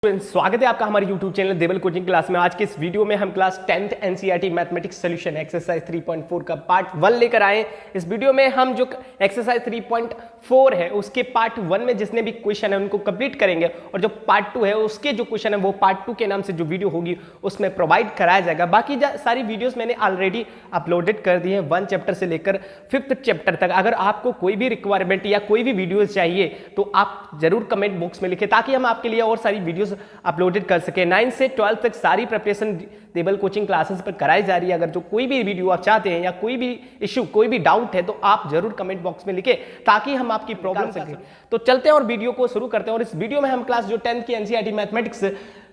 स्वागत है आपका हमारे YouTube चैनल देवल कोचिंग क्लास में। आज के इस वीडियो में हम class 10th NCERT mathematics solution exercise 3.4 का पार्ट 1 लेकर आए। इस वीडियो में हम जो एक्सरसाइज 3.4 है उसके पार्ट 1 में जितने भी क्वेश्चन है उनको कंप्लीट करेंगे और जो पार्ट 2 है उसके जो क्वेश्चन है वो पार्ट 2 के नाम से जो वीडियो होगी उसमें प्रोवाइड कराया जाएगा। बाकी सारी वीडियोज मैंने ऑलरेडी अपलोडेड कर दी है 1 चैप्टर से लेकर 5th चैप्टर तक। अगर आपको कोई भी रिक्वायरमेंट या कोई भी वीडियोज चाहिए तो आप जरूर कमेंट बॉक्स में लिखें ताकि हम आपके लिए और सारी वीडियोज अपलोडेड कर सके। 9 से 12 तक सारी प्रिपरेशन देवल कोचिंग क्लासेस पर कराई जा रही है। अगर जो कोई भी वीडियो आप चाहते हैं या कोई भी इश्यू कोई भी डाउट है तो आप जरूर कमेंट बॉक्स में लिखें ताकि हम आपकी प्रॉब्लम सकें। तो चलते हैं और वीडियो को शुरू करते हैं। और इस वीडियो में हम क्लास जो 10th की एनसीईआरटी मैथमेटिक्स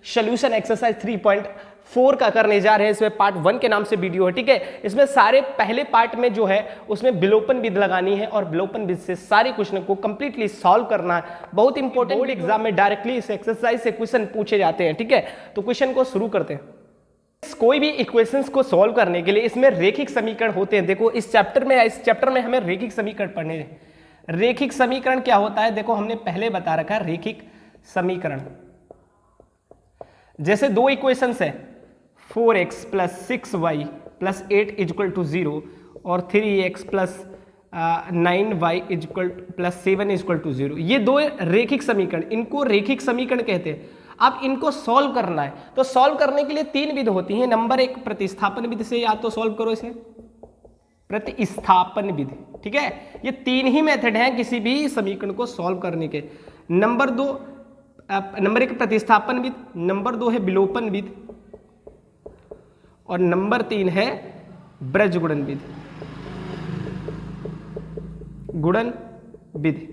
सॉल्यूशन एक्सरसाइज 3.4 का करने जा रहे हैं। इसमें पार्ट 1 के नाम से वीडियो है, ठीक है। इसमें सारे पहले पार्ट में जो है उसमें विलोपन विधि लगानी है और विलोपन विधि से सारे क्वेश्चन को कंप्लीटली सॉल्व करना है। बहुत इंपॉर्टेंट, बोर्ड एग्जाम में डायरेक्टली इस एक्सरसाइज से क्वेश्चन पूछे जाते हैं, ठीक है। तो क्वेश्चन को शुरू करते हैं। कोई भी इक्वेशंस को सॉल्व करने के लिए इसमें रेखिक समीकरण होते हैं। देखो इस चैप्टर में हमें रेखिक समीकरण पढ़ने हैं। रेखिक समीकरण क्या होता है देखो हमने पहले बता रखा है। रेखिक समीकरण जैसे दो इक्वेशंस है 4x + 6y + 8 = 0 और 3x + 9y + 7 = 0। ये दो रेखिक समीकरण, इनको रेखिक समीकरण कहते हैं। अब इनको सॉल्व करना है तो सॉल्व करने के लिए 3 विधि होती हैं। नंबर 1 प्रतिस्थापन विधि से या तो सॉल्व करो इसे, प्रतिस्थापन विधि, ठीक है। ये 3 ही मेथड हैं किसी भी समीकरण को सॉल्व करने के। नंबर 1 प्रतिस्थापन विधि, नंबर 2 है विलोपन विधि और नंबर 3 है ब्रजगुणन विधि, गुणन विधि,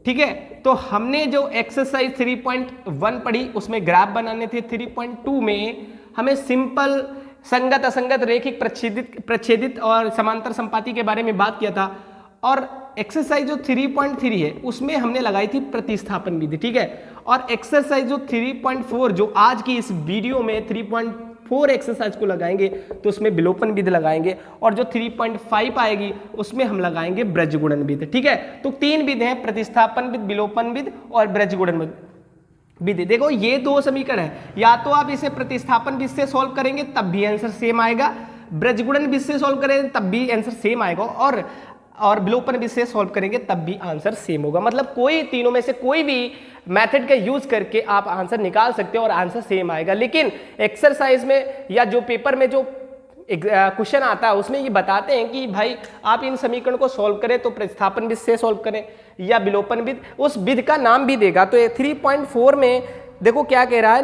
ठीक है। तो हमने जो एक्सरसाइज 3.1 पढ़ी उसमें ग्राफ बनाने थे। 3.2 में हमें सिंपल संगत असंगत रेखिक प्रच्छेदित और समांतर संपाती के बारे में बात किया था। और एक्सरसाइज जो 3.3 है उसमें हमने लगाई थी प्रतिस्थापन विधि, ठीक है। और एक्सरसाइज जो 3.4 जो आज की इस वीडियो में 3.4 एक्सरसाइज को लगाएंगे तो उसमें विलोपन विधि लगाएंगे और जो 3.5 आएगी उसमें हम लगाएंगे ब्रजगुणन विधि, ठीक है। तो 3 विधि हैं, प्रतिस्थापन विधि, विलोपन विधि और ब्रजगुणन विधि। देखो ये दो समीकरण है, या तो आप इसे प्रतिस्थापन विधि से सॉल्व करेंगे तब भी आंसर सेम आएगा, ब्रजगुणन विधि से सॉल्व करेंगे तब भी आंसर सेम आएगा और विलोपन विधि से सॉल्व करेंगे तब भी आंसर सेम होगा। मतलब कोई तीनों में से कोई भी मेथड का यूज करके आप आंसर निकाल सकते हो और आंसर सेम आएगा। लेकिन एक्सरसाइज में या जो पेपर में जो क्वेश्चन आता है उसमें ये बताते हैं कि भाई आप इन समीकरण को सॉल्व करें तो प्रतिस्थापन विधि से सॉल्व करें या विलोपन विधि, उस विधि का नाम भी देगा। तो 3.4 में देखो क्या कह रहा है,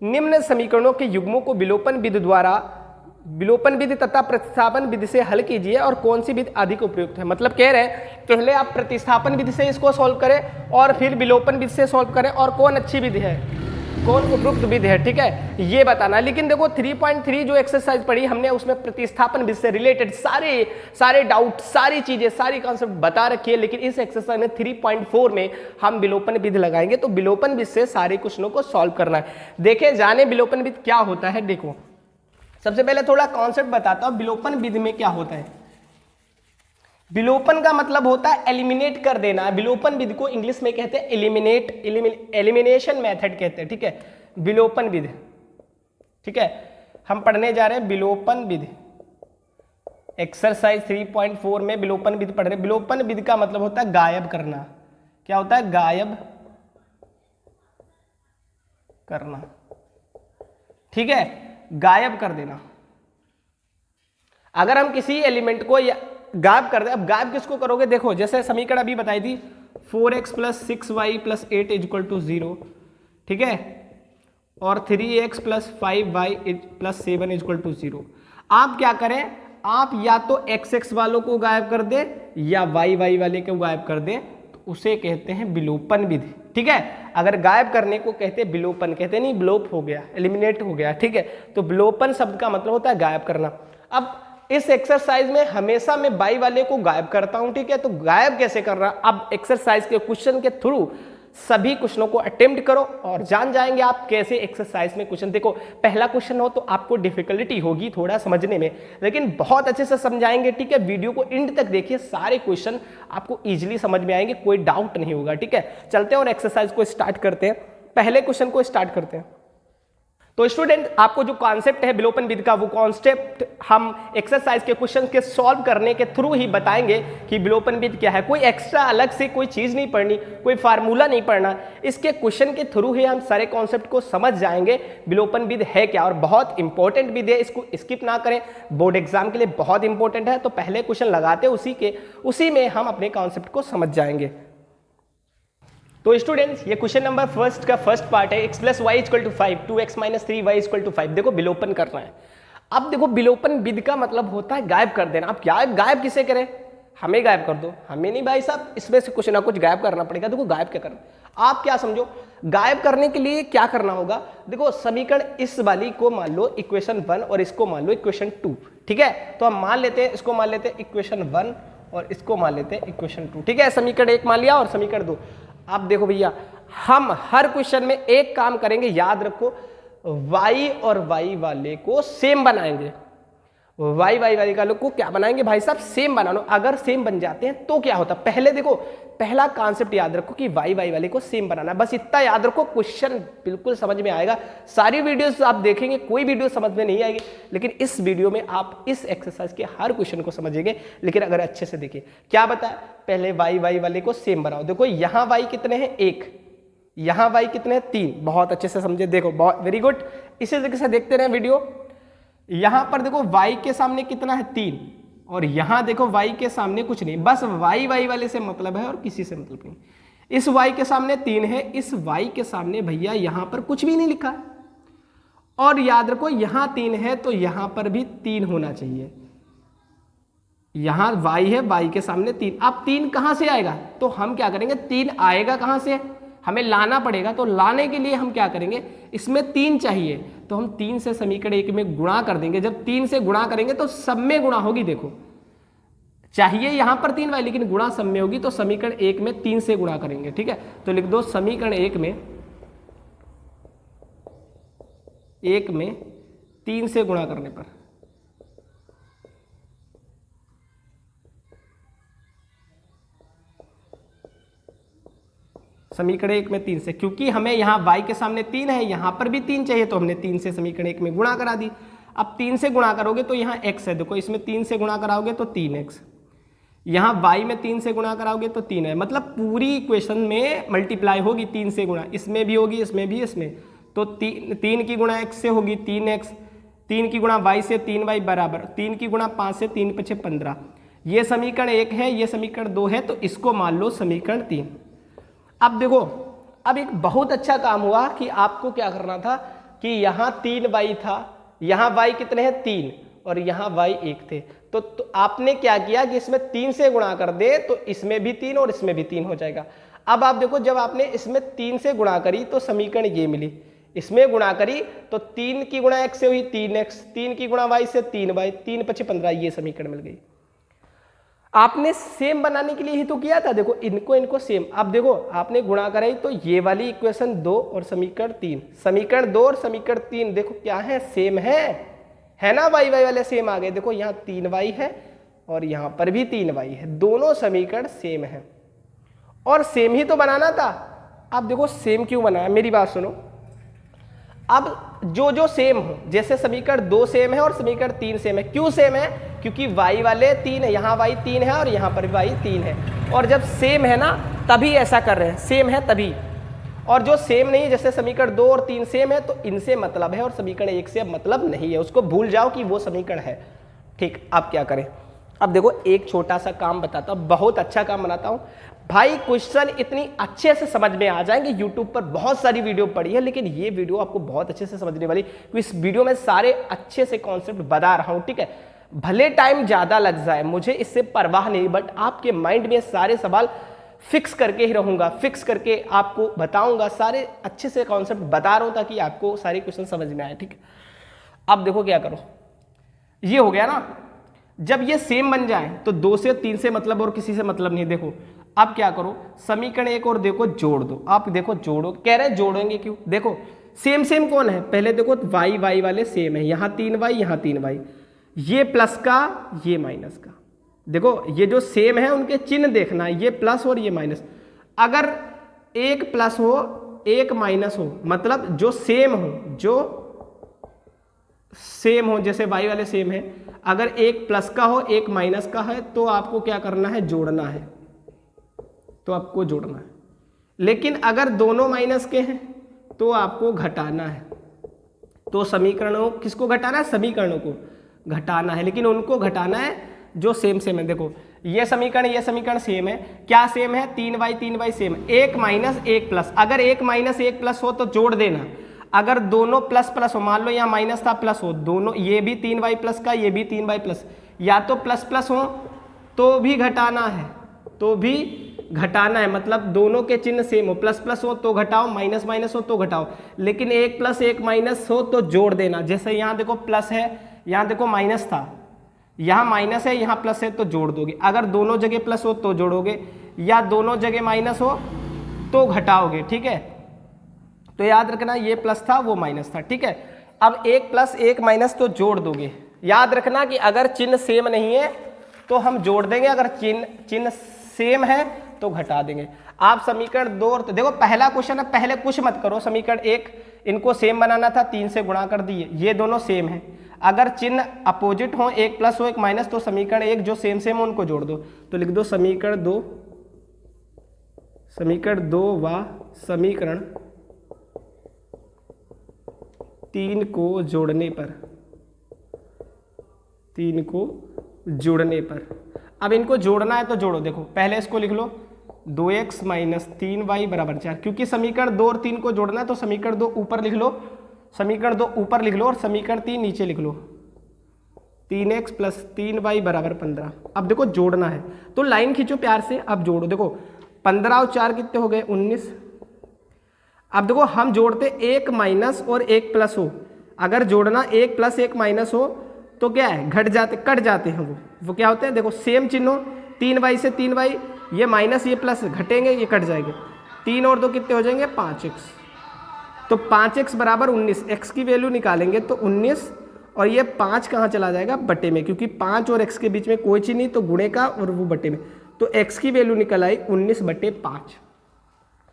निम्न समीकरणों के युग्मों को विलोपन विधि तथा प्रतिस्थापन विधि से हल कीजिए और कौन सी विधि अधिक उपयुक्त है। मतलब कह रहे हैं पहले आप प्रतिस्थापन विधि से इसको सॉल्व करें और फिर विलोपन विधि से सॉल्व करें और कौन अच्छी विधि है, कौन उपयुक्त विधि है, ठीक है, ये बताना। लेकिन देखो 3.3 जो एक्सरसाइज पढ़ी हमने उसमें प्रतिस्थापन विधि से रिलेटेड सारे डाउट, सारी चीजें, सारी कॉन्सेप्ट बता रखी है। लेकिन इस एक्सरसाइज में 3.4 में हम विलोपन विधि लगाएंगे तो विलोपन विधि से सारे क्वेश्चनों को सॉल्व करना है। देखे जाने विलोपन विधि क्या होता है। देखो सबसे पहले थोड़ा कॉन्सेप्ट बताता हूं विलोपन विधि में क्या होता है। विलोपन का मतलब होता है एलिमिनेट कर देना। विलोपन विधि को इंग्लिश में कहते हैं एलिमिनेशन मेथड कहते हैं, ठीक है, विलोपन विधि, ठीक है। हम पढ़ने जा रहे हैं विलोपन विधि। एक्सरसाइज 3.4 में विलोपन विधि पढ़ रहे हैं। विलोपन विधि का मतलब होता है गायब करना। क्या होता है? गायब करना, ठीक है, गायब कर देना। अगर हम किसी एलिमेंट को गायब कर दे, अब गायब किसको करोगे? देखो जैसे समीकरण अभी बताई थी 4x + 6y + 8 = 0, ठीक है, और 3x + 5y + 7 = 0। आप क्या करें, आप या तो x वालों को गायब कर दे या y वाले को गायब कर दे, तो उसे कहते हैं विलोपन विधि, ठीक है। अगर गायब करने को कहते हैं विलोपन, कहते नहीं विलोप हो गया, एलिमिनेट हो गया, ठीक है। तो विलोपन शब्द का मतलब होता है गायब करना। अब इस एक्सरसाइज में हमेशा मैं y वाले को गायब करता हूं, ठीक है। तो गायब कैसे करना, अब एक्सरसाइज के क्वेश्चन के थ्रू सभी क्वेश्चनों को अटेम्प्ट करो और जान जाएंगे आप कैसे एक्सरसाइज में क्वेश्चन। देखो पहला क्वेश्चन हो तो आपको डिफिकल्टी होगी थोड़ा समझने में, लेकिन बहुत अच्छे से समझाएंगे, ठीक है। वीडियो को एंड तक देखिए, सारे क्वेश्चन आपको इजीली समझ में आएंगे, कोई डाउट नहीं होगा, ठीक है। चलते हैं और एक्सरसाइज को स्टार्ट करते हैं। पहले क्वेश्चन को स्टार्ट करते हैं। तो स्टूडेंट, आपको जो कॉन्सेप्ट है विलोपन विधि का, वो कॉन्सेप्ट हम एक्सरसाइज के क्वेश्चन के सॉल्व करने के थ्रू ही बताएंगे कि विलोपन विधि क्या है। कोई एक्स्ट्रा अलग से कोई चीज नहीं पढ़नी, कोई फार्मूला नहीं पढ़ना, इसके क्वेश्चन के थ्रू ही हम सारे कॉन्सेप्ट को समझ जाएंगे विलोपन विधि है क्या। और बहुत इंपॉर्टेंट विधि है, इसको स्किप ना करें, बोर्ड एग्जाम के लिए बहुत इंपॉर्टेंट है। तो पहले क्वेश्चन लगाते उसी में हम अपने कॉन्सेप्ट को समझ जाएंगे। तो स्टूडेंट्स, ये क्वेश्चन नंबर फर्स्ट का फर्स्ट पार्ट है, x + y = 5, 2x - 3y = 5। देखो विलोपन करना है। अब देखो विलोपन विधि का मतलब होता है गायब कर देना। अब गायब किसे करें? हमें गायब कर दो। हमें नहीं भाई साहब, इसमें से कुछ ना कुछ गायब करना पड़ेगा। देखो गायब क्या करना, आप क्या समझो, गायब करने के लिए क्या करना होगा। देखो समीकरण इस वाली को मान लो इक्वेशन 1 और इसको मान लो इक्वेशन 2, ठीक है। तो हम मान लेते हैं, इसको मान लेते हैं इक्वेशन 1 और इसको मान लेते हैं इक्वेशन 2, ठीक है। समीकरण 1 मान लिया और समीकरण 2। अब देखो भैया, हम हर क्वेश्चन में एक काम करेंगे, याद रखो, y और y वाले को सेम बनाएंगे। y वाले का लोग को क्या बनाएंगे भाई साहब? सेम बना लो। अगर सेम बन जाते हैं तो क्या होता है? पहले देखो, पहला कॉन्सेप्ट याद रखो कि y वाले को सेम बनाना, बस इतना याद रखो। क्वेश्चन बिल्कुल समझ में आएगा। सारी वीडियोस आप देखेंगे, कोई वीडियो समझ में नहीं आएगी, लेकिन इस वीडियो में आप इस एक्सरसाइज के हर क्वेश्चन को समझेंगे। लेकिन अगर अच्छे से देखिए क्या बताया, पहले y वाले को सेम बनाओ। देखो यहाँ y कितने हैं? 1, यहाँ y कितने हैं? 3। बहुत अच्छे से समझे, देखो बहुत वेरी गुड। इसी तरीके से देखते रहे वीडियो। यहां पर देखो y के सामने कितना है? 3, और यहां देखो y के सामने कुछ नहीं, बस y वाले से मतलब है और किसी से मतलब नहीं। इस y के सामने 3 है, इस y के सामने भैया यहां पर कुछ भी नहीं लिखा है। और याद रखो यहां 3 है तो यहां पर भी 3 होना चाहिए। यहां y है, y के सामने 3। अब 3 कहां से आएगा? तो हम क्या करेंगे, 3 आएगा कहां से? हमें लाना पड़ेगा। तो लाने के लिए हम क्या करेंगे, इसमें 3 चाहिए तो हम 3 से समीकरण 1 में गुणा कर देंगे। जब 3 से गुणा करेंगे तो सब में गुणा होगी। देखो चाहिए यहां पर 3y, लेकिन गुणा सब में होगी, तो समीकरण 1 में 3 से गुणा करेंगे, ठीक है। तो लिख दो समीकरण 1 में 3 से गुणा करने पर समीकरण 1 में 3 से, क्योंकि हमें यहाँ y के सामने 3 है, यहाँ पर भी 3 चाहिए, तो हमने 3 से समीकरण 1 में गुणा करा दी। अब 3 से गुणा करोगे तो यहाँ x है, देखो इसमें 3 से गुणा कराओगे तो 3x, यहाँ y में 3 से गुणा कराओगे तो 3 है। मतलब पूरी इक्वेशन में मल्टीप्लाई होगी 3 से गुणा, इसमें भी होगी, इसमें भी, इसमें। तो 3 की गुणा x से होगी 3x, 3 की गुणा y से 3y बराबर, 3 की गुणा 5 से 3 × 5 = 15। ये समीकरण 1 है, ये समीकरण 2 है, तो इसको मान लो समीकरण 3। अब देखो, अब एक बहुत अच्छा काम हुआ कि आपको क्या करना था कि यहाँ 3y था, यहाँ y कितने हैं? 3, और यहाँ y 1 थे। तो आपने क्या किया कि इसमें 3 से गुणा कर दे तो इसमें भी 3 और इसमें भी 3 हो जाएगा। अब आप देखो, जब आपने इसमें 3 से गुणा करी तो समीकरण ये मिली, इसमें गुणा करी तो 3 की गुणा x से हुई 3x, 3 की गुणा y से 3y, 3 × 5 = 15, ये समीकरण मिल गई। आपने सेम बनाने के लिए ही तो किया था। देखो इनको सेम। अब देखो आपने गुणा कराई तो ये वाली इक्वेशन 2 और समीकरण 3, समीकरण 2 और समीकरण 3 देखो क्या है? सेम है ना। y वाले सेम आ गए। देखो यहाँ 3y है और यहाँ पर भी 3y है, दोनों समीकरण सेम है और सेम ही तो बनाना था। अब देखो सेम क्यों बनाया, मेरी बात सुनो। अब जो सेम हो, जैसे समीकरण 2 सेम है और समीकरण 3 सेम है। क्यों सेम है? क्योंकि y वाले 3 है, यहाँ y 3 है और यहाँ पर भी y 3 है। और जब सेम है ना तभी ऐसा कर रहे हैं, सेम है तभी। और जो सेम नहीं है, जैसे समीकरण 2 और 3 सेम है तो इनसे मतलब है और समीकरण 1 से अब मतलब नहीं है, उसको भूल जाओ कि वो समीकरण है। ठीक, अब क्या करें? अब देखो एक छोटा सा काम बताता हूँ, बहुत अच्छा काम बनाता हूँ भाई। क्वेश्चन इतनी अच्छे से समझ में आ जाएंगे। यूट्यूब पर बहुत सारी वीडियो पड़ी है, लेकिन ये वीडियो आपको बहुत अच्छे से समझने वाली, क्योंकि इस वीडियो में सारे अच्छे से कॉन्सेप्ट बता रहा हूँ, ठीक है। भले टाइम ज्यादा लग जाए, मुझे इससे परवाह नहीं, बट आपके माइंड में सारे सवाल फिक्स करके ही रहूंगा, फिक्स करके आपको बताऊंगा, सारे अच्छे से कॉन्सेप्ट बता रहा हूं ताकि आपको सारे क्वेश्चन समझ में आए, ठीक है। अब देखो क्या करो, ये हो गया ना। जब ये सेम बन जाए तो 2 से 3 से मतलब और किसी से मतलब नहीं। देखो अब क्या करो, समीकरण 1 और देखो जोड़ दो। आप देखो जोड़ो, कह रहे जोड़ेंगे क्यों? देखो सेम कौन है? पहले देखो y वाले सेम है, यहाँ 3y, यहाँ 3y, ये प्लस का ये माइनस का। देखो ये जो सेम है उनके चिन्ह देखना, ये प्लस और ये माइनस। अगर एक प्लस हो एक माइनस हो, मतलब जो सेम हो, जैसे y वाले सेम है, अगर एक प्लस का हो एक माइनस का है तो आपको क्या करना है, जोड़ना है, तो आपको जोड़ना है। लेकिन अगर दोनों माइनस के हैं तो आपको घटाना है। तो समीकरणों किसको घटाना है, समीकरणों को घटाना है, लेकिन उनको घटाना है जो सेम है। देखो ये समीकरण सेम है, क्या सेम है, 3y सेम है, एक माइनस एक प्लस। अगर एक माइनस एक प्लस हो तो जोड़ देना, अगर दोनों प्लस प्लस हो, मान लो यहाँ माइनस था प्लस हो, दोनों ये भी 3y प्लस का ये भी 3y प्लस, या तो प्लस प्लस हो तो भी घटाना है, मतलब दोनों के चिन्ह सेम हो, प्लस प्लस हो तो घटाओ, माइनस माइनस हो तो घटाओ, लेकिन एक प्लस एक माइनस हो तो जोड़ देना। जैसे यहाँ देखो प्लस है, यहाँ देखो माइनस था, यहाँ माइनस है यहाँ प्लस है तो जोड़ दोगे। अगर दोनों जगह प्लस हो तो जोड़ोगे, या दोनों जगह माइनस हो तो घटाओगे, ठीक है। तो याद रखना ये प्लस था वो माइनस था, ठीक है। अब एक प्लस एक माइनस तो जोड़ दोगे। याद रखना कि अगर चिन्ह सेम नहीं है तो हम जोड़ देंगे, अगर चिन्ह सेम है तो घटा देंगे। आप समीकरण 2 और देखो पहला क्वेश्चन है, पहले कुछ मत करो, समीकरण 1 इनको सेम बनाना था, 3 से गुणा कर दिए, ये दोनों सेम है। अगर चिन्ह अपोजिट हो, एक प्लस हो एक माइनस, तो समीकरण 1 जो सेम हो उनको जोड़ दो। तो लिख दो समीकरण 2 व समीकरण 3 को जोड़ने पर, अब इनको जोड़ना है तो जोड़ो। देखो पहले इसको लिख लो 2x माइनस 3y बराबर 4, क्योंकि समीकरण 2 और 3 को जोड़ना है तो समीकरण 2 ऊपर लिख लो, और समीकरण 3 नीचे लिख लो। 3x प्लस 3y बराबर 15। अब देखो जोड़ना है तो लाइन खींचो प्यार से, अब जोड़ो। देखो 15 और 4 कितने हो गए, 19। अब देखो हम जोड़ते एक माइनस और एक प्लस हो, अगर जोड़ना एक प्लस एक माइनस हो तो क्या है, कट जाते हैं वो क्या होते हैं, देखो सेम चिन्ह हो, 3y से 3y, ये माइनस ये प्लस घटेंगे, ये कट जाएंगे, 3 और 2 कितने हो जाएंगे 5x। तो 5x बराबर 19, x की वैल्यू निकालेंगे तो 19, और ये 5 कहाँ चला जाएगा, बटे में, क्योंकि 5 और x के बीच में कोई चीज नहीं तो गुणे का, और वो बटे में, तो x की वैल्यू निकल आई 19/5,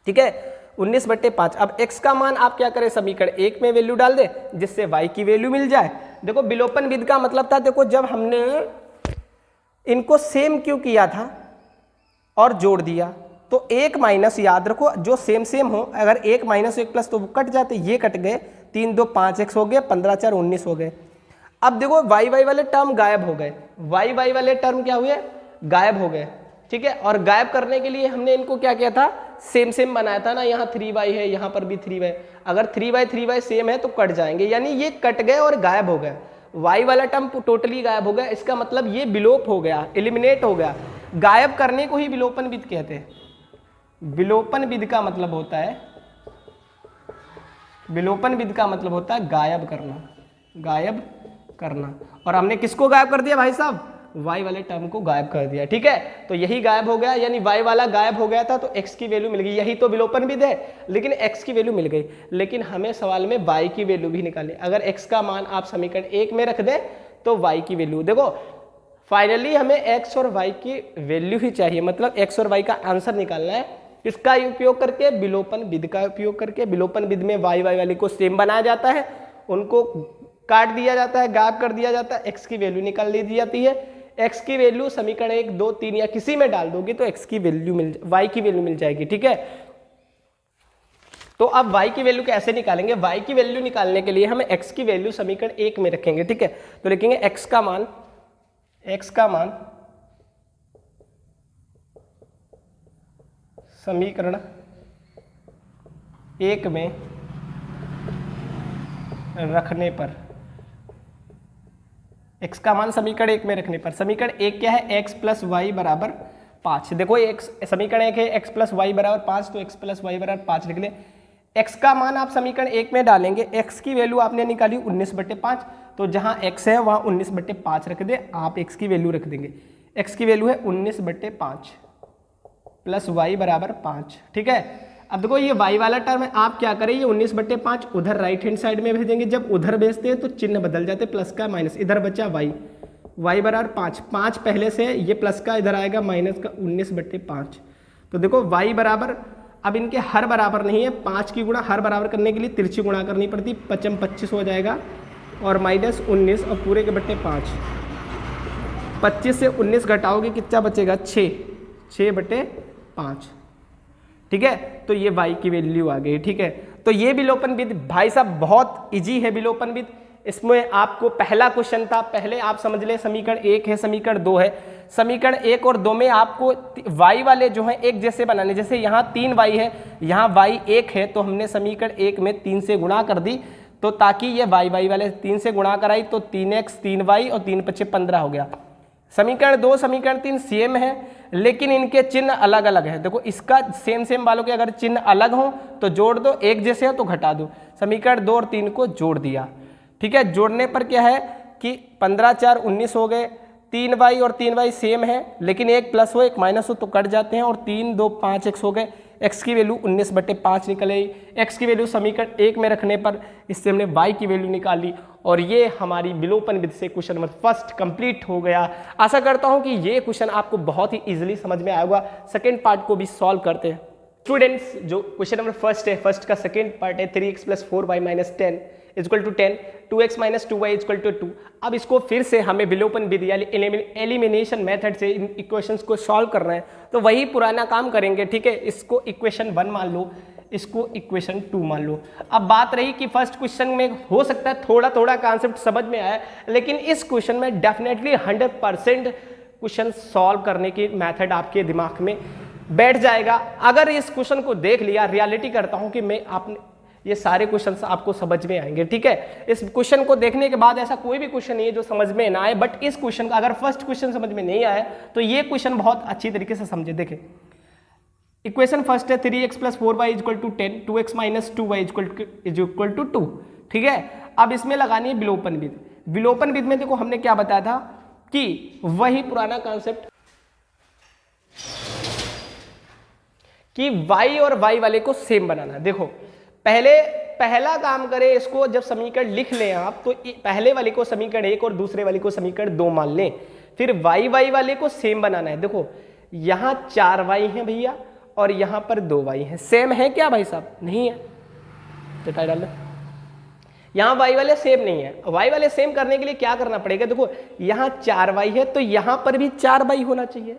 ठीक है, 19/5। अब x का मान आप क्या करें, समीकरण 1 में वैल्यू डाल दे जिससे y की वैल्यू मिल जाए। देखो विलोपन विधि का मतलब था, देखो जब हमने इनको सेम क्यों किया था और जोड़ दिया, तो एक माइनस, याद रखो जो सेम हो, अगर एक माइनस एक प्लस तो वो कट जाते, ये कट गए, 3 2 5x हो गए, 15 4 19 हो गए। अब देखो y वाले टर्म गायब हो गए, y वाले टर्म क्या हुए, गायब हो गए, ठीक है। और गायब करने के लिए हमने इनको क्या किया था, सेम बनाया था ना, यहाँ 3y है, यहाँ पर भी 3y, अगर 3y सेम है तो कट जाएंगे, यानी ये कट गए और गायब हो गए, y वाला टर्म टोटली गायब हो गया। इसका मतलब ये विलोप हो गया, एलिमिनेट हो गया। गायब करने को ही विलोपन विधि कहते हैं। विलोपन विधि का मतलब होता है, गायब करना, और हमने किसको गायब कर दिया भाई साहब, y वाले टर्म को गायब कर दिया, ठीक है। तो यही गायब हो गया, यानी y वाला गायब हो गया था तो x की वैल्यू मिल गई, यही तो विलोपन विधि है, लेकिन x की वैल्यू मिल गई। लेकिन हमें सवाल में y की वैल्यू भी निकाली, अगर x का मान आप समीकरण 1 में रख दें तो y की वैल्यू, देखो फाइनली हमें x और y की वैल्यू ही चाहिए, मतलब x और y का आंसर निकालना है। किसका उपयोग करके, विलोपन विधि का उपयोग करके। विलोपन विधि में y वाले को सेम बनाया जाता है, उनको काट दिया जाता है, गायब कर दिया जाता है, x की वैल्यू निकाल दी जाती है। x की वैल्यू समीकरण 1 2 3 या किसी में डाल दोगे तो y की वैल्यू मिल जाएगी, ठीक है। तो अब y की वैल्यू कैसे निकालेंगे, y की वैल्यू निकालने के लिए हम x की वैल्यू समीकरण 1 में रखेंगे, ठीक है। तो लिखेंगे x का मान समीकरण 1 में रखने पर, x का मान समीकरण 1 में रखने पर, समीकरण 1 क्या है, x प्लस वाई बराबर 5। देखो एक समीकरण 1 है x प्लस वाई बराबर 5, तो x प्लस वाई बराबर 5 लिख ले। x का मान आप समीकरण 1 में डालेंगे, x की वैल्यू आपने निकाली 19/5, तो जहां x है वहां 19/5 रख दे, आप x की वैल्यू रख देंगे, x की वैल्यू है 19/5 प्लस y बराबर 5, ठीक है। अब देखो ये y वाला टर्म है, आप क्या करें, ये 19/5 उधर राइट हैंड साइड में भेजेंगे, जब उधर भेजते हैं तो चिन्ह बदल जाते, प्लस का माइनस, इधर बचा y बराबर 5 पहले से, ये प्लस का इधर आएगा माइनस का 19/5। तो देखो y बराबर अब इनके हर बराबर नहीं है, 5 की गुणा हर बराबर करने के लिए तिरछी गुणा करनी पड़ती, 5 25 हो जाएगा और माइनस 19 और पूरे के बट्टे 5। 25 से 19 घटाओगे कितना बचेगा 6 बटे 5। ठीक है, तो ये y की वैल्यू आ गई। ठीक है, तो ये विलोपन विधि भाई साहब बहुत इजी है विलोपन विधि। इसमें आपको पहला क्वेश्चन था, पहले आप समझ ले समीकरण 1 है, समीकरण 2 है। समीकरण 1 और 2 में आपको y वाले जो हैं एक जैसे बनाने, जैसे यहाँ 3y है, यहाँ y 1 है, तो हमने समीकरण 1 में 3 से गुणा कर दी, तो ताकि ये y वाले 3 से गुणा कराई तो 3x 3y और 3 × 5 = 15 हो गया। समीकरण 2 समीकरण 3 सेम है, लेकिन इनके चिन्ह अलग अलग है। देखो इसका सेम वालों के अगर चिन्ह अलग हो तो जोड़ दो, एक जैसे हो तो घटा दो। समीकरण 2 और 3 को जोड़ दिया। ठीक है, जोड़ने पर क्या है कि 15 4 19 हो गए। 3y और 3y सेम है, लेकिन एक प्लस हो एक माइनस हो तो कट जाते हैं, और 3 2 5x हो गए। x की वैल्यू 19/5 निकल आई। x की वैल्यू समीकरण 1 में रखने पर इससे हमने y की वैल्यू निकाली, और ये हमारी विलोपन विधि से क्वेश्चन नंबर फर्स्ट कंप्लीट हो गया। आशा करता हूं कि ये क्वेश्चन आपको बहुत ही इजीली समझ में आया होगा। सेकेंड पार्ट को भी सॉल्व करते हैं स्टूडेंट्स। जो क्वेश्चन नंबर फर्स्ट है, फर्स्ट का सेकेंड पार्ट है 3x + 4y - 10 = 10, 2x - 2y = 2। अब इसको फिर से हमें विलोपन विधि यानी एलिमिनेशन मेथड से इन इक्वेशंस को सॉल्व करना है, तो वही पुराना काम करेंगे। ठीक है, इसको इक्वेशन 1 मान लो, इसको इक्वेशन 2 मान लो। अब बात रही कि फर्स्ट क्वेश्चन में हो सकता है थोड़ा थोड़ा कॉन्सेप्ट समझ में आया, लेकिन इस क्वेश्चन में डेफिनेटली 100% क्वेश्चन सॉल्व करने की मेथड आपके दिमाग में बैठ जाएगा। अगर इस क्वेश्चन को देख लिया, रियलिटी करता हूं कि मैं आपने ये सारे क्वेश्चंस आपको समझ में आएंगे। ठीक है, इस क्वेश्चन को देखने के बाद ऐसा कोई भी क्वेश्चन नहीं है जो समझ में ना आए, बट इस क्वेश्चन का अगर फर्स्ट क्वेश्चन समझ में नहीं आया तो ये क्वेश्चन बहुत अच्छी तरीके से समझे। देखें, इक्वेशन फर्स्ट है 3x + 4y = 10, 2x - 2y = 2। ठीक है, अब इसमें लगानी है विलोपन विधि। विलोपन विधि में देखो हमने क्या बताया था कि वही पुराना कॉन्सेप्ट कि y और y वाले को सेम बनाना। देखो पहला काम करें, इसको जब समीकरण लिख लें आप तो पहले वाले को समीकरण 1 और दूसरे वाले को समीकरण 2 मान लें, फिर y वाले को सेम बनाना है। देखो यहाँ 4y है भैया और यहाँ पर 2y है, सेम है क्या भाई साहब? नहीं है, तो टाइप डाल लो। यहाँ y वाले सेम नहीं है, y वाले सेम करने के लिए क्या करना पड़ेगा? देखो यहाँ 4y है तो यहाँ पर भी 4y होना चाहिए।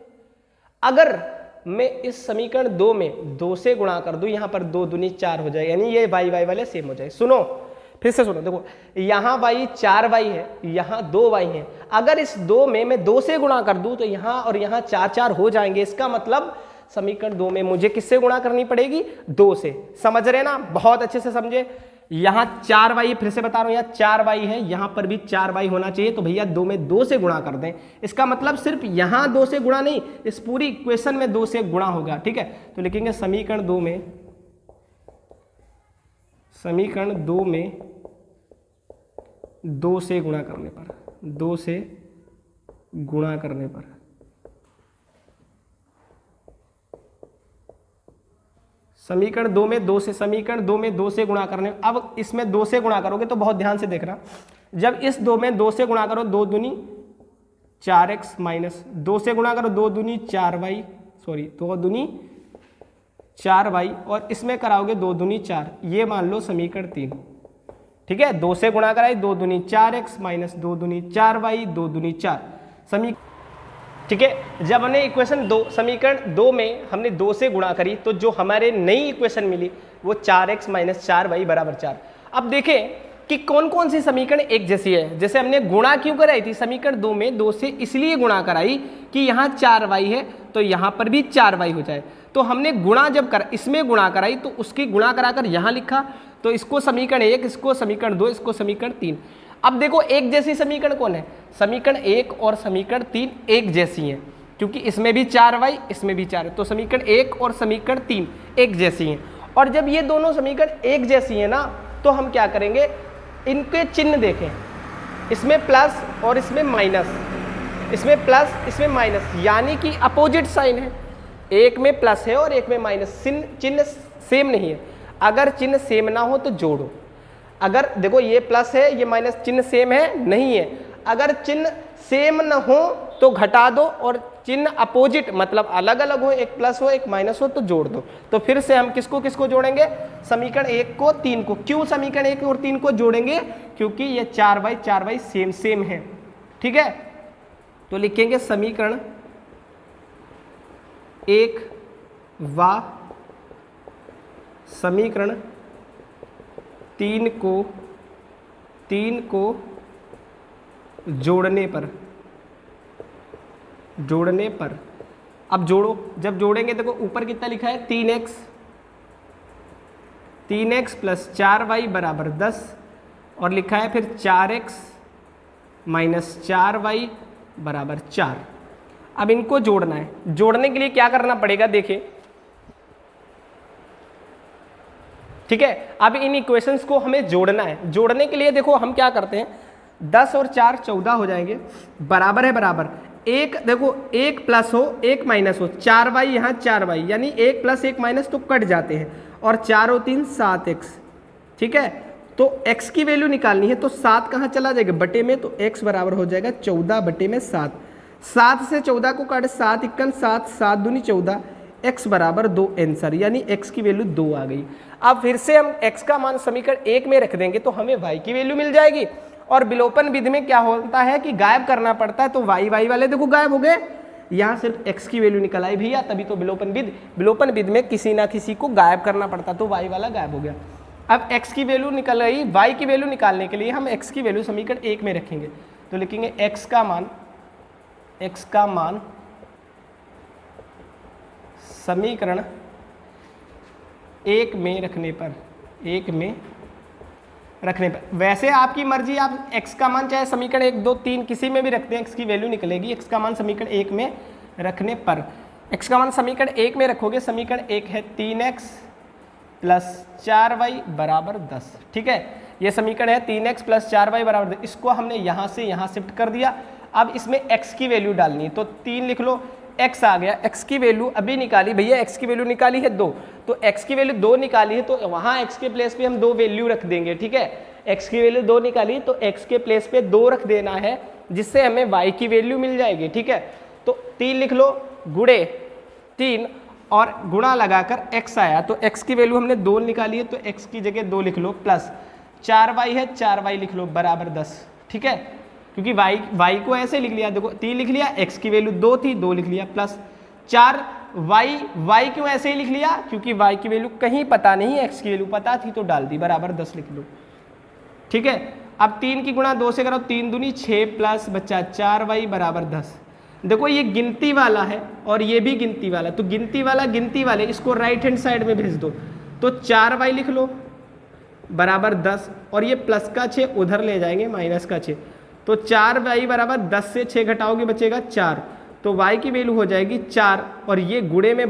अगर मैं इस समीकरण 2 में 2 से गुणा कर दूं, यहाँ पर 2 दूनी 4 हो जाए, यानी ये y वाले सेम हो जाए। सुनो, फिर से सुनो, देखो यहाँ y 4y है, यहाँ 2y है। अगर इस 2 में मैं 2 से गुणा कर दूं तो यहाँ और यहाँ 4 4 हो जाएंगे। इसका मतलब समीकरण 2 में मुझे किससे गुणा करनी पड़ेगी? 2 से। समझ रहे ना? बहुत अच्छे से समझे। यहाँ 4y, फिर से बता रहा हूँ, यहाँ 4y है, यहाँ पर भी 4y होना चाहिए, तो भैया 2 में 2 से गुणा कर दें। इसका मतलब सिर्फ यहाँ 2 से गुणा नहीं, इस पूरी इक्वेशन में 2 से गुणा होगा। ठीक है, तो लिखेंगे समीकरण 2 में 2 से गुणा करने पर, 2 से गुणा करने पर समीकरण 2 में 2 से, समीकरण 2 में 2 से गुणा करने। अब इसमें 2 से गुणा करोगे तो बहुत ध्यान से देखना, जब इस 2 में 2 से गुणा करो, 2 दूनी 4x माइनस 2 से गुणा करो, 2 दूनी 4y, सॉरी 2 दूनी 4y, और इसमें कराओगे 2 दूनी 4, ये मान लो समीकरण 3। ठीक है, 2 से गुणा कराई, 2 दूनी 4x माइनस 2 दूनी 4y, 2 दूनी 4 समीकरण। ठीक है, जब हमने इक्वेशन 2 समीकरण 2 में हमने 2 से गुणा करी तो जो हमारे नई इक्वेशन मिली वो 4x - 4y = 4। अब देखें कि कौन कौन सी समीकरण एक जैसी है। जैसे हमने गुणा क्यों कराई थी समीकरण 2 में, 2 से इसलिए गुणा कराई कि यहाँ 4y है तो यहाँ पर भी 4y हो जाए। तो हमने गुणा जब कर इसमें गुणा कराई तो उसकी गुणा कराकर यहाँ लिखा, तो इसको समीकरण 1, इसको समीकरण 2, इसको समीकरण 3। अब देखो एक जैसी समीकरण कौन है? समीकरण 1 और समीकरण 3 एक जैसी हैं, क्योंकि इसमें भी 4y, इसमें भी 4 है, तो समीकरण 1 और समीकरण 3 एक जैसी हैं। और जब ये दोनों समीकरण एक जैसी हैं ना, तो हम क्या करेंगे, इनके चिन्ह देखें, इसमें प्लस और इसमें माइनस, इसमें प्लस इसमें माइनस, यानी कि अपोजिट साइन है। एक में प्लस है और एक में माइनस, चिन्ह सेम नहीं है। अगर चिन्ह सेम ना हो तो जोड़ो। अगर देखो ये प्लस है, ये माइनस, चिन्ह सेम है नहीं है। अगर चिन्ह सेम न हो तो घटा दो, और चिन्ह अपोजिट मतलब अलग अलग हो, एक प्लस हो एक माइनस हो तो जोड़ दो। तो फिर से हम किसको किसको जोड़ेंगे, समीकरण 1 को 3 को। क्यों समीकरण 1 और 3 को जोड़ेंगे, क्योंकि ये 4/4 सेम सेम है, ठीक है। तो लिखेंगे समीकरण 1 व समीकरण 3 को जोड़ने पर अब जोड़ो, जब जोड़ेंगे देखो ऊपर कितना लिखा है 3x प्लस 4y बराबर 10 और लिखा है फिर 4x माइनस 4y बराबर 4। अब इनको जोड़ना है, जोड़ने के लिए क्या करना पड़ेगा देखिए, ठीक है। अब इन इक्वेशंस को हमें जोड़ना है, जोड़ने के लिए देखो हम क्या करते हैं, 10 और 4 14 हो जाएंगे, बराबर है बराबर, एक देखो एक प्लस हो एक माइनस हो, 4y यहाँ 4y यानी एक प्लस एक माइनस तो कट जाते हैं, और 4 और 3 7x, ठीक है। तो x की वैल्यू निकालनी है, तो 7 कहाँ चला जाएगा बटे में, तो x बराबर हो जाएगा 14/7। 7 से 14 को काटे 7 × 7 7 दूनी 14, x बराबर 2 आंसर, यानी x की वैल्यू 2 आ गई। अब फिर से हम x का मान समीकरण 1 में रख देंगे तो हमें y की वैल्यू मिल जाएगी। और विलोपन विधि में क्या होता है कि गायब करना पड़ता है, तो y वाले देखो गायब हो गए, यहाँ सिर्फ x की वैल्यू निकल आई भैया, तभी तो विलोपन विधि में किसी ना किसी को गायब करना पड़ता, तो y वाला गायब हो गया। अब x की वैल्यू निकल गई, y की वैल्यू निकालने के लिए हम x की वैल्यू समीकरण 1 में रखेंगे, तो लिखेंगे x का मान समीकरण 1 में रखने पर, वैसे आपकी मर्जी, आप x का मान चाहे समीकरण 1 2 3 किसी में भी रखते हैं, x की वैल्यू निकलेगी। x का मान समीकरण 1 में रखने पर, x का मान समीकरण 1 में रखोगे, समीकरण 1 है 3x प्लस 4y बराबर 10, ठीक है। ये समीकरण है 3x प्लस 4y बराबर 10, इसको हमने यहाँ से यहाँ शिफ्ट कर दिया। अब इसमें x की वैल्यू डालनी है, तो 3 लिख लो, x आ गया, x की वैल्यू अभी निकाली भैया, x की वैल्यू निकाली है 2, तो x की वैल्यू 2 निकाली है, तो वहाँ x के प्लेस पे हम 2 वैल्यू रख देंगे, ठीक है। x की वैल्यू 2 निकाली तो x के प्लेस पे 2 रख देना है, जिससे हमें y की वैल्यू मिल जाएगी, ठीक है। तो 3 लिख लो, गुणे 3 और गुणा लगाकर x आया, तो x की वैल्यू हमने 2 निकाली है, तो x की जगह 2 लिख लो, प्लस 4y है 4y लिख लो बराबर 10, ठीक है। क्योंकि y को ऐसे लिख लिया, देखो 3 लिख लिया, x की वैल्यू 2 थी 2 लिख लिया, प्लस 4y क्यों ऐसे ही लिख लिया, क्योंकि y की वैल्यू कहीं पता नहीं, x की वैल्यू पता थी तो डाल दी, बराबर 10 लिख लो, ठीक है। अब 3 की गुणा 2 से करो, 3 दूनी 6 प्लस बच्चा 4y बराबर 10। देखो ये गिनती वाला है और ये भी गिनती वाला, तो गिनती वाले इसको राइट हैंड साइड में भेज दो, तो 4y लिख लो बराबर 10, और ये प्लस का 6 उधर ले जाएंगे माइनस का 6, तो 4y बराबर 10 से 6 घटाओगे बचेगा 4, तो y की वैल्यू हो जाएगी 4, और ये गुणे में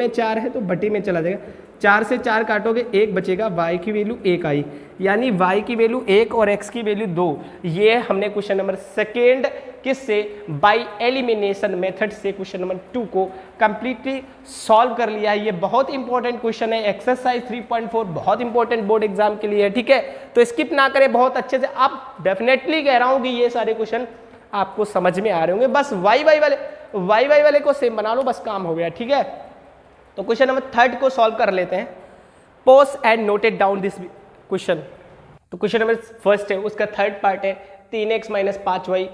4 है तो बटे में चला जाएगा, 4 से 4 काटोगे 1 बचेगा, y की वैल्यू 1 आई, यानी y की वैल्यू 1 और x की वैल्यू 2। ये हमने क्वेश्चन नंबर 2 किससे, बाय एलिमिनेशन मेथड से क्वेश्चन नंबर 2 को कंप्लीटली सॉल्व कर लिया है। ये बहुत इंपॉर्टेंट क्वेश्चन है, एक्सरसाइज 3.4 बहुत इंपॉर्टेंट बोर्ड एग्जाम के लिए है, ठीक है। तो स्किप ना करें, बहुत अच्छे से, आप डेफिनेटली कह रहा हूं कि ये सारे क्वेश्चन आपको समझ में आ रहे होंगे, बस वाई वाले को सेम बना लो, बस काम हो गया, ठीक है। तो क्वेश्चन नंबर 3 को सॉल्व कर लेते हैं। Pose and noted down this question. तो क्वेश्चन नंबर 1 है, उसका 3rd पार्ट है 3x माइनस 5y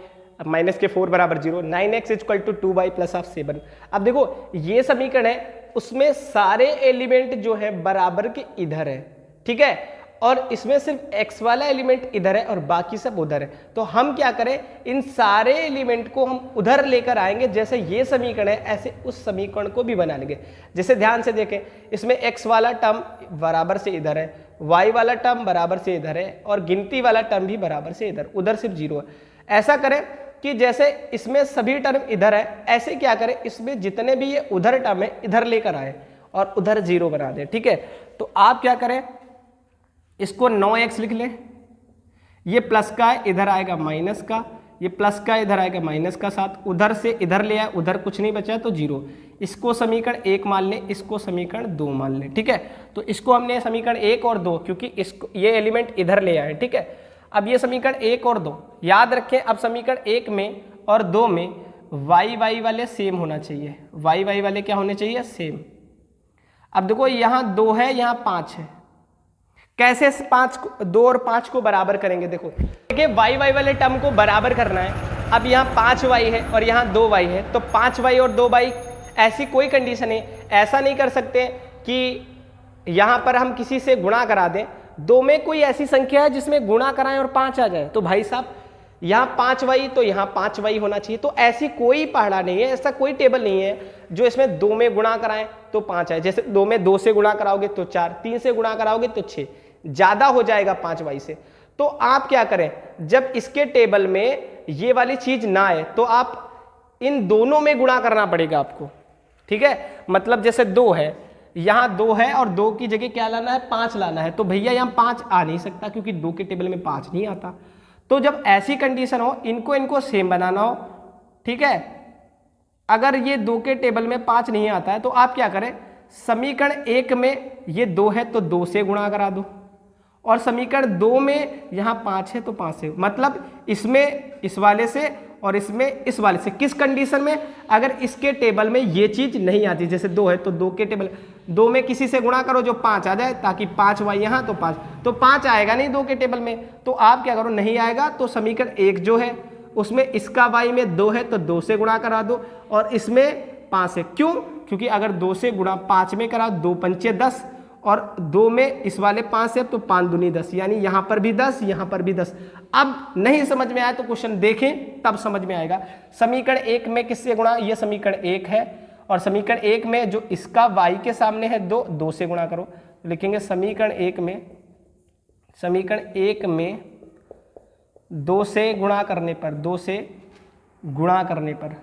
माइनस के 4 बराबर 0, 9x equal to 2y plus of 7। अब देखो ये समीकरण है, उसमें सारे एलिमेंट जो है बराबर के इधर है, ठीक है, और इसमें सिर्फ x वाला एलिमेंट इधर है और बाकी सब उधर है। तो हम क्या करें, इन सारे एलिमेंट को हम उधर लेकर आएंगे, जैसे ये समीकरण है ऐसे उस समीकरण को भी बना लेंगे। जैसे ध्यान से देखें, इसमें x वाला टर्म बराबर से इधर है, y वाला टर्म बराबर से इधर है, और गिनती वाला टर्म भी बराबर से इधर, उधर सिर्फ 0 है। ऐसा करें कि जैसे इसमें सभी टर्म इधर है, ऐसे क्या करें, इसमें जितने भी ये उधर टर्म है इधर लेकर आए और उधर 0 बना दें, ठीक है। तो आप क्या करें, इसको 9x लिख लें, ये प्लस का है इधर आएगा माइनस का, ये प्लस का इधर आएगा माइनस का 7, उधर से इधर ले आए, उधर कुछ नहीं बचा तो 0। इसको समीकरण 1 मान लें, इसको समीकरण 2 मान लें, ठीक है। तो इसको हमने समीकरण 1 और 2, क्योंकि इसको ये एलिमेंट इधर ले आए, ठीक है। अब ये समीकरण 1 और 2 याद रखें। अब समीकरण 1 में और 2 में वाई वाई वाले सेम होना चाहिए, वाई वाई वाले क्या होने चाहिए, सेम। अब देखो यहाँ 2 है, यहाँ 5 है, कैसे 2 और 5 को बराबर करेंगे। देखो देखिए वाई वाई वाले टर्म को बराबर करना है। अब यहाँ 5y है और यहाँ 2y है, तो 5y और 2y, ऐसी कोई कंडीशन है, ऐसा नहीं कर सकते कि यहाँ पर हम किसी से गुणा करा दें, 2 में कोई ऐसी संख्या है जिसमें गुणा कराएं और 5 आ जाए, तो भाई साहब यहाँ 5y तो यहाँ 5y होना चाहिए। तो ऐसी कोई पहाड़ा नहीं है, ऐसा कोई टेबल नहीं है जो इसमें 2 में गुणा कराएं तो 5 आए। जैसे 2 में 2 से गुणा कराओगे तो 4, 3 से गुणा कराओगे तो 6, ज्यादा हो जाएगा 5y से। तो आप क्या करें, जब इसके टेबल में ये वाली चीज ना आए तो आप इन दोनों में गुणा करना पड़ेगा आपको, ठीक है। मतलब जैसे 2 है, यहाँ 2 है और 2 की जगह क्या लाना है, 5 लाना है, तो भैया यहाँ 5 आ नहीं सकता क्योंकि 2 के टेबल में 5 नहीं आता। तो जब ऐसी कंडीशन हो, इनको सेम बनाना हो, ठीक है। अगर ये 2 के टेबल में 5 नहीं आता है तो आप क्या करें, समीकरण 1 में ये 2 है तो 2 से गुणा करा दो, और समीकरण 2 में यहाँ 5 है तो 5 से, मतलब इसमें इस वाले से और इसमें इस वाले से। किस कंडीशन में, अगर इसके टेबल में ये चीज नहीं आती, जैसे 2 है तो 2 के टेबल 2 में किसी से गुणा करो जो 5 आ जाए, ताकि 5y यहाँ तो 5 आएगा नहीं 2 के टेबल में, तो आप क्या करो, नहीं आएगा तो समीकरण 1 जो है उसमें इसका y में 2 है तो 2 से गुणा करा दो, और इसमें 5 है। क्यों, क्योंकि अगर 2 से गुणा 5 में करा, 2 पंचे 10, और 2 में इस वाले 5 से, तो 5 दूनी 10, यानी यहाँ पर भी 10, यहाँ पर भी 10। अब नहीं समझ में आया तो क्वेश्चन देखें तब समझ में आएगा। समीकरण 1 में किससे गुणा, ये समीकरण 1 है, और समीकरण 1 में जो इसका y के सामने है 2 से गुणा करो, लिखेंगे समीकरण 1 में 2 से गुणा करने पर, 2 से गुणा करने पर,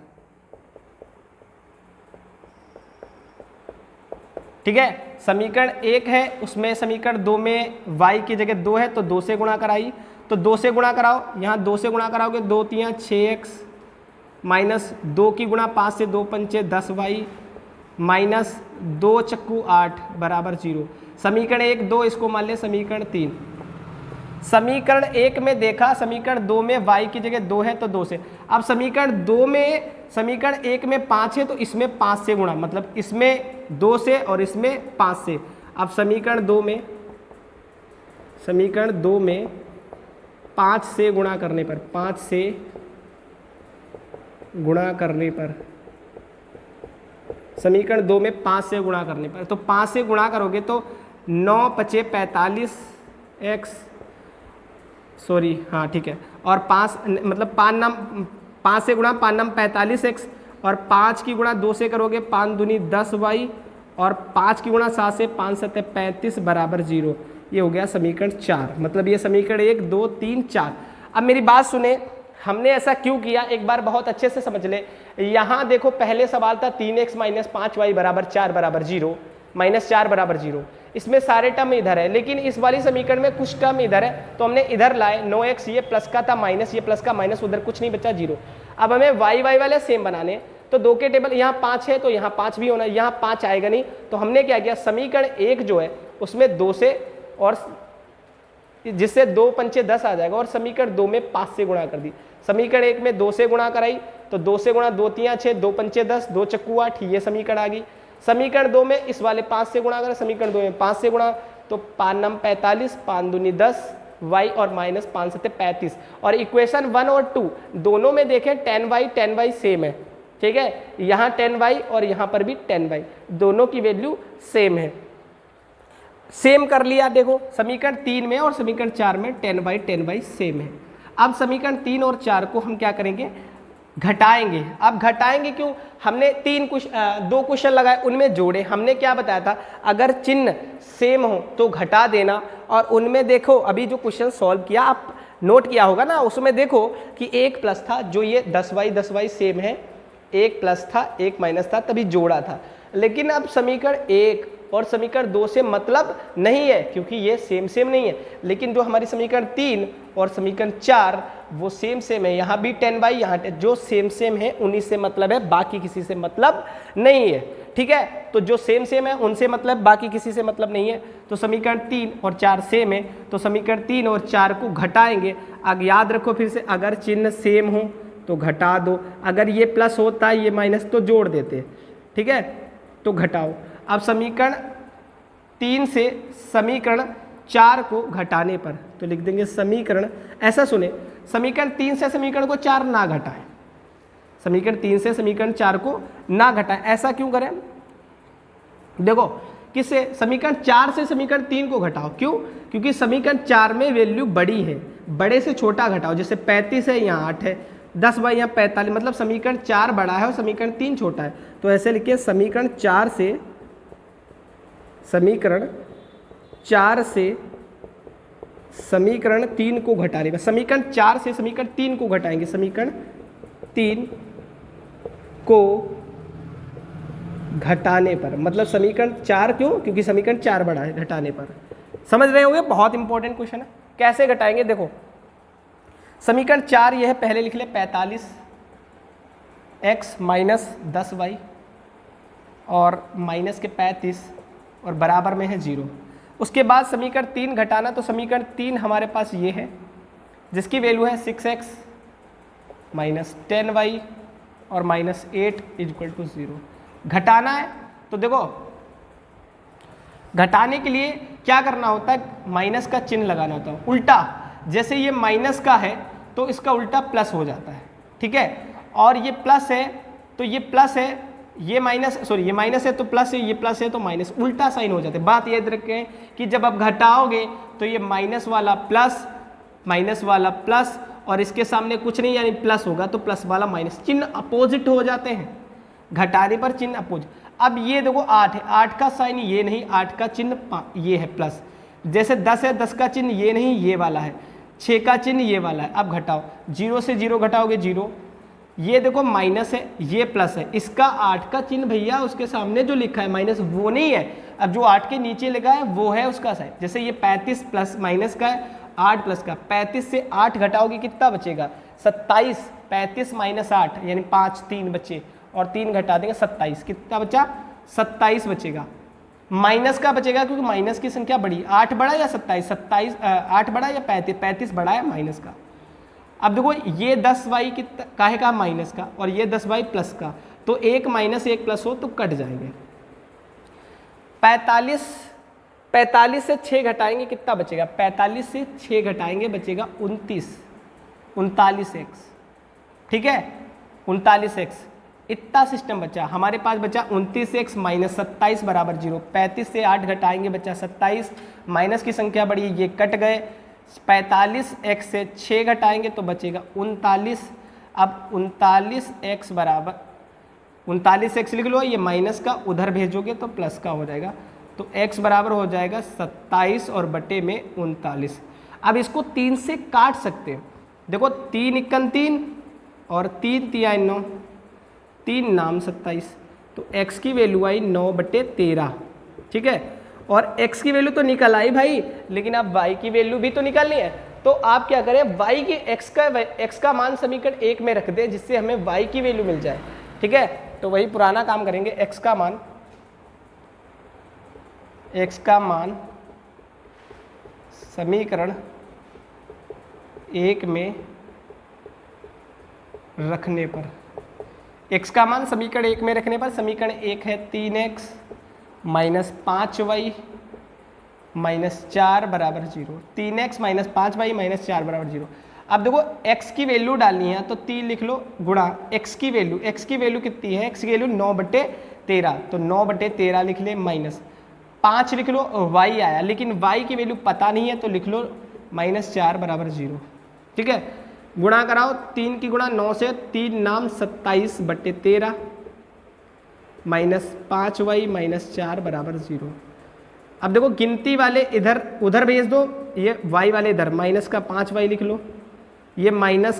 ठीक है। समीकरण 1 है, उसमें समीकरण 2 में y की जगह 2 है तो 2 से गुणा कराई, तो 2 से गुणा कराओ, यहाँ 2 से गुणा कराओगे 2 3 6x माइनस 2 की गुणा 5 से, 2 पंचे 10y माइनस 2 चक्कू 8 बराबर 0। समीकरण 1 2, इसको मान ले समीकरण 3। समीकरण 1 में देखा, समीकरण 2 में y की जगह 2 है तो 2 से। अब समीकरण 2 में, समीकरण 1 में 5 है तो इसमें 5 से गुणा, मतलब इसमें 2 से और इसमें 5 से। अब समीकरण 2 में 5 से गुणा करने पर, 5 से गुणा करने पर, समीकरण 2 में 5 से गुणा करने पर, तो 5 से गुणा करोगे तो 9 पचे 45x, सॉरी हाँ ठीक है, और 5 मतलब 5 से गुणा 5 9 45x, और 5 की गुणा 2 से करोगे 5 दूनी 10y, और 5 की गुणा 7 से 5 7 35 बराबर 0। ये हो गया समीकरण 4, मतलब ये समीकरण 1 2 3 4। अब मेरी बात सुने, हमने ऐसा क्यों किया एक बार बहुत अच्छे से समझ ले। यहाँ देखो पहले सवाल था 3x माइनस 5y बराबर 4 बराबर 0, माइनस 4 बराबर 0, इसमें सारे टर्म इधर है, लेकिन इस वाली समीकरण में कुछ टर्म इधर है तो हमने इधर लाए। 9x ये प्लस का था, माइनस ये प्लस का, माइनस उधर कुछ नहीं बचा 0। अब हमें y वाले सेम बनाने, तो 2 के टेबल यहाँ 5 है तो यहाँ 5 भी होना, यहाँ 5 आएगा नहीं, तो हमने क्या किया, समीकरण 1 जो है उसमें 2 से, और जिससे 2 पंचे 10 आ जाएगा, और समीकरण 2 में 5 से गुणा कर दी। समीकरण 1 में 2 से गुणा कराई तो 2 से गुणा 2 3 6, 2 पंचे 10, 2 चक्कू 8, ये समीकरण आ गई। समीकरण 2 में इस वाले 5 से गुणा करें, समीकरण 2 में 5 से गुणा, तो 5 9 45, 5 दूनी 10 y, और माइनस 5 7 35। और इक्वेशन 1 और 2 दोनों में देखें 10y सेम है, ठीक है। यहाँ 10y और यहाँ पर भी 10y, दोनों की वैल्यू सेम है। सेम कर लिया, देखो समीकरण 3 में और समीकरण 4 में 10y सेम है। अब समीकरण 3 और 4 को हम क्या करेंगे, घटाएंगे। अब घटाएंगे क्यों, हमने 2 क्वेश्चन लगाए, उनमें जोड़े। हमने क्या बताया था, अगर चिन्ह सेम हो तो घटा देना, और उनमें देखो अभी जो क्वेश्चन सॉल्व किया आप नोट किया होगा ना, उसमें देखो कि 1 प्लस था, जो ये 10y सेम है, 1 प्लस था 1 माइनस था, तभी जोड़ा था। लेकिन अब समीकरण 1 और समीकरण 2 से मतलब नहीं है क्योंकि ये सेम नहीं है, लेकिन जो हमारी समीकरण 3 और समीकरण 4 वो सेम है। यहाँ भी 10y, यहाँ जो सेम है उन्हीं से मतलब है, बाकी किसी से मतलब नहीं है, ठीक है। तो जो सेम है उनसे मतलब, बाकी किसी से मतलब नहीं है। तो समीकरण 3 और 4 सेम है, तो समीकरण 3 और 4 को घटाएंगे। अब याद रखो फिर से, अगर चिन्ह सेम हो तो घटा दो, अगर ये प्लस होता ये माइनस तो जोड़ देते, ठीक है, तो घटाओ। अब समीकरण 3 से समीकरण 4 को घटाने पर तो लिख देंगे समीकरण, ऐसा सुने, समीकरण 3 से समीकरण को 4 ना घटाएं, समीकरण 3 से समीकरण 4 को ना घटाएं। ऐसा क्यों करें, देखो किससे, समीकरण 4 से समीकरण 3 को घटाओ, क्यों, क्योंकि समीकरण 4 में वैल्यू बड़ी है, बड़े से छोटा घटाओ, जैसे 35 है यहाँ 8 है, 10 बाई यहाँ 45, मतलब समीकरण 4 बड़ा है और समीकरण 3 छोटा है, तो ऐसे लिखिए समीकरण 4 से समीकरण 3 को घटाने पर, समीकरण 4 से समीकरण 3 को घटाएंगे, समीकरण 3 को घटाने पर, मतलब समीकरण 4 क्यों, क्योंकि समीकरण 4 बड़ा है, घटाने पर। समझ रहे होंगे, बहुत इंपॉर्टेंट क्वेश्चन है। कैसे घटाएंगे, देखो समीकरण 4 यह है, पहले लिख ले 45x माइनस 10y और माइनस के 35 और बराबर में है 0। उसके बाद समीकरण 3 घटाना, तो समीकरण 3 हमारे पास ये है जिसकी वैल्यू है 6x माइनस 10y और माइनस 8 इक्वल टू 0। घटाना है तो देखो घटाने के लिए क्या करना होता है, माइनस का चिन्ह लगाना होता है, उल्टा, जैसे ये माइनस का है तो इसका उल्टा प्लस हो जाता है, ठीक है, और ये प्लस है तो ये प्लस है, ये माइनस, सॉरी ये माइनस है तो प्लस है, ये प्लस है तो माइनस, उल्टा साइन हो जाते हैं। बात याद रखें कि जब आप घटाओगे तो ये माइनस वाला प्लस और इसके सामने कुछ नहीं यानी प्लस होगा तो प्लस वाला माइनस, चिन्ह अपोजिट हो जाते हैं, घटाने पर चिन्ह अपोजिट। अब ये देखो 8 है, 8 का साइन ये नहीं, 8 का चिन्ह ये है प्लस, जैसे 10 है, 10 का चिन्ह ये नहीं ये वाला है, 6 का चिन्ह ये वाला है। अब घटाओ, 0 से 0 घटाओगे 0, ये देखो माइनस है, ये प्लस है, इसका 8 का चिन्ह भैया उसके सामने जो लिखा है माइनस वो नहीं है, अब जो 8 के नीचे लिखा है वो है उसका साइन। जैसे ये 35 प्लस माइनस का है, 8 प्लस का, 35 से 8 घटाओगे कितना बचेगा 27, 35 माइनस 8 यानी 5, 3 बचे और 3 घटा देंगे 27, कितना बचा 27 बचेगा, माइनस का बचेगा क्योंकि माइनस की संख्या बड़ी, 8 बड़ा या 27, 8 बड़ा या 35 बड़ा है माइनस का। अब देखो ये 10y काहे का माइनस का और ये 10y प्लस का, तो एक माइनस एक प्लस हो तो कट जाएंगे। 45 से 6 घटाएंगे कितना बचेगा, 45 से 6 घटाएंगे बचेगा 39x, ठीक है 39x, इतना सिस्टम बचा हमारे पास, बचा 29x माइनस 27 बराबर 0। 35 से 8 घटाएंगे बचा 27, माइनस की संख्या बड़ी ये कट गए, 45x से 6 घटाएंगे तो बचेगा 39। अब 39x बराबर 39x लिख लो, ये माइनस का उधर भेजोगे तो प्लस का हो जाएगा, तो x बराबर हो जाएगा 27 और बटे में 39। अब इसको 3 से काट सकते हैं, देखो 3 इक्कन 3 और 3 तिया 9, 3 नाम 27, तो x की वैल्यू आई 9/13, ठीक है, और x की वैल्यू तो निकल आई भाई, लेकिन अब y की वैल्यू भी तो निकालनी है, तो आप क्या करें y की x का मान समीकरण 1 में रख दें जिससे हमें y की वैल्यू मिल जाए, ठीक है, तो वही पुराना काम करेंगे, x का मान समीकरण 1 में रखने पर, x का मान समीकरण 1 में रखने पर, समीकरण 1 है 3x माइनस 5y माइनस 4 बराबर 0, 3x माइनस 5y माइनस 4 बराबर 0। अब देखो x की वैल्यू डालनी है तो 3 लिख लो गुणा x की वैल्यू कितनी है, x की वैल्यू 9/13, तो 9/13 लिख ले, माइनस 5 लिख लो, y आया, लेकिन y की वैल्यू पता नहीं है तो लिख लो माइनस 4 बराबर 0, ठीक है, गुणा कराओ, 3 की गुणा 9 से, 3 नाम 27/13 माइनस 5y माइनस 4 बराबर 0। अब देखो गिनती वाले इधर उधर भेज दो, ये y वाले इधर, माइनस का 5y लिख लो, ये माइनस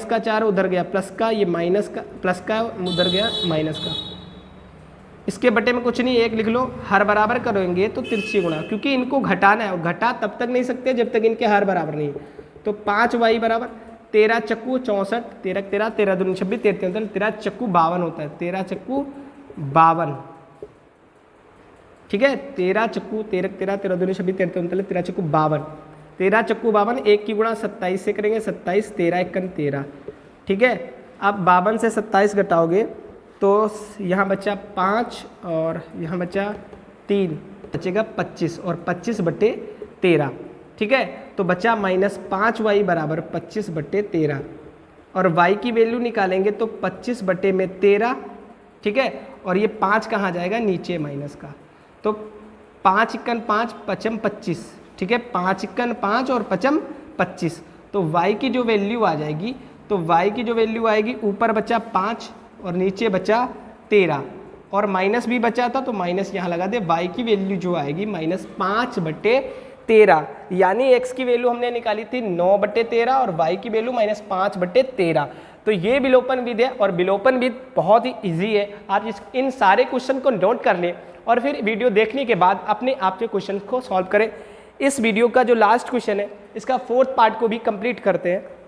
का 4 उधर गया प्लस का, ये माइनस का प्लस का उधर गया माइनस का, इसके बटे में कुछ नहीं 1 लिख लो, हर बराबर करेंगे तो तिरछी गुणा, क्योंकि इनको घटाना है, घटा तब तक नहीं सकते जब तक इनके हर बराबर नहीं, तो 5y बराबर 13 चक्कू 64, 13 दूनी 26, 13 चक्कू 52 होता है, 13 चक्कू 52, ठीक है, 13 चक्कू 13 दूनी 26, 13 चक्कू 52, 13 चक्कू 52, 1 की गुणा 27 से करेंगे, 27, 13 इक्कन 13, ठीक है। अब 52 से 27 घटाओगे तो यहाँ बचा 5 और यहाँ बचा 3, बचेगा 25 और 25/13, ठीक है। तो बचा -5y बराबर 25/13 और y की वैल्यू निकालेंगे तो 25/13, ठीक है। और ये 5 कहाँ जाएगा, नीचे माइनस का, तो 5 × 5 पचम 25, ठीक है। 5 × 5 और पचम 25, तो y की जो वैल्यू आ जाएगी, तो y की जो वैल्यू आएगी, ऊपर बचा 5 और नीचे बचा 13 और माइनस भी बचा था तो माइनस यहाँ लगा दे। y की वैल्यू जो आएगी -5/13, यानी x की वैल्यू हमने निकाली थी 9/13 और y की वैल्यू -5/13। तो ये विलोपन विधि है और विलोपन विधि बहुत ही इजी है। आप इन सारे क्वेश्चन को नोट कर लें और फिर वीडियो देखने के बाद अपने आप के क्वेश्चन को सॉल्व करें। इस वीडियो का जो लास्ट क्वेश्चन है, इसका 4th पार्ट को भी कंप्लीट करते हैं।